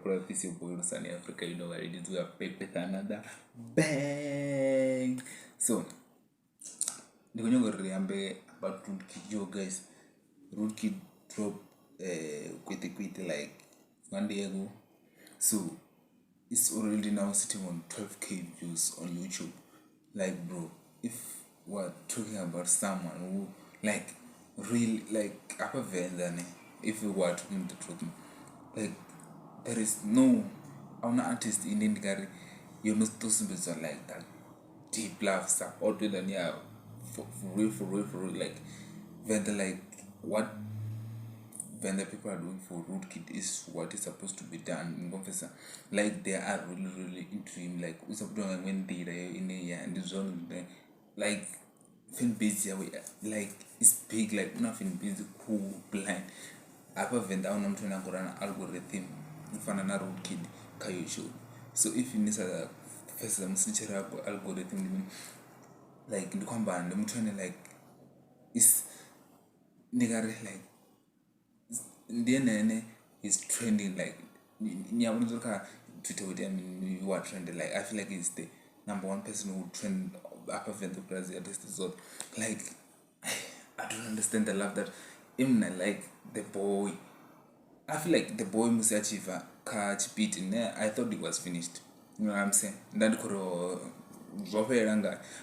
up this your boy Sunny Africa, you know what it is. We are back with another bang. So, the one you remember about Rootkid, yo guys. Rootkid dropped kwiti like 1 day ago. So, it's already now sitting on 12k views on YouTube. Like, bro, if we're talking about someone who, like, really, like, upper Venda, if we were talking the truth, like, there is no artist in India, you know, those people are like that deep love support with them, yeah, for real, like, Venda, like, what Venda people are doing for Rootkid is what is supposed to be done in Confessor. Like, they are really into him, like, what's up doing when they are in a year and the zone, like, fan base, like, it's big, like, nothing busy, cool, blind. Apa Venda on to an algorithm, Fanana Rootkid, Kayo show. So if you miss a first algorithm, like, the combine, I'm trying like, is nigga like, then is trending like, Twitter with them, you are trending, like, I feel like it's the number one person who trend Upper Venda Brazil, so, like, I don't understand the love that even like the boy. I feel like the boy must achieve a catch beat in there. I thought it was finished. You know what I'm saying? That could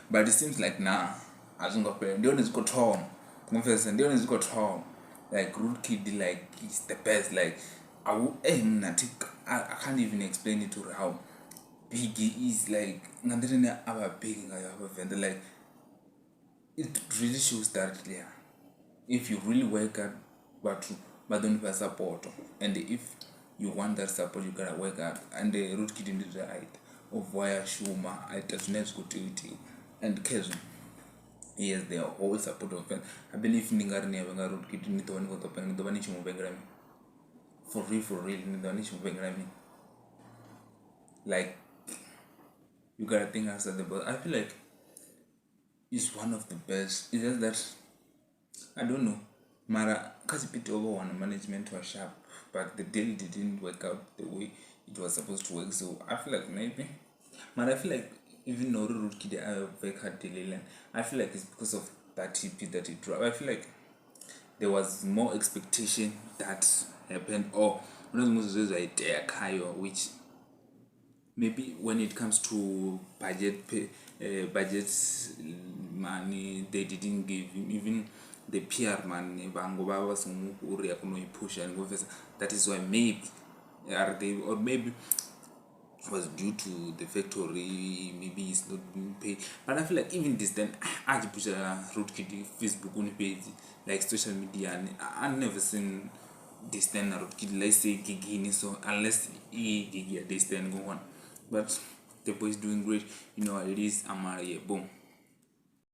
but it seems like nah. I don't got the one is got home. Confess and the one is got home. Like Rootkid, like he's the best. Like I can't even explain it to how big he is. Like our big like it really shows that if you really work hard, but don't have support, and if you want that support, you gotta work hard. And the Rootkid in the right of wire Shuma, I just never go to it, and Kezu. Yes, they are all support of them. I believe Ningar never got Rootkid in the one with open the one issue for real, in the one issue like you gotta think outside the box. I feel like it's one of the best. It's just that I don't know. Mara Kasipit over one management was sharp, but the deal didn't work out the way it was supposed to work. So I feel like maybe, I feel like even though Rootkid I work hard delay, I feel like it's because of that EP that it dropped. I feel like there was more expectation that happened, or one of the most idea Kayo, which maybe when it comes to budget money, they didn't give him even the PR money. That is why maybe are they, or maybe it was due to the factory, maybe it's not being paid. But I feel like even this then I push a Rootkid Facebook on page, like social media, and I've never seen this then Rootkid, let's say gigini, so unless he this then go on. But the boy is doing great, you know what it is, Amari, boom.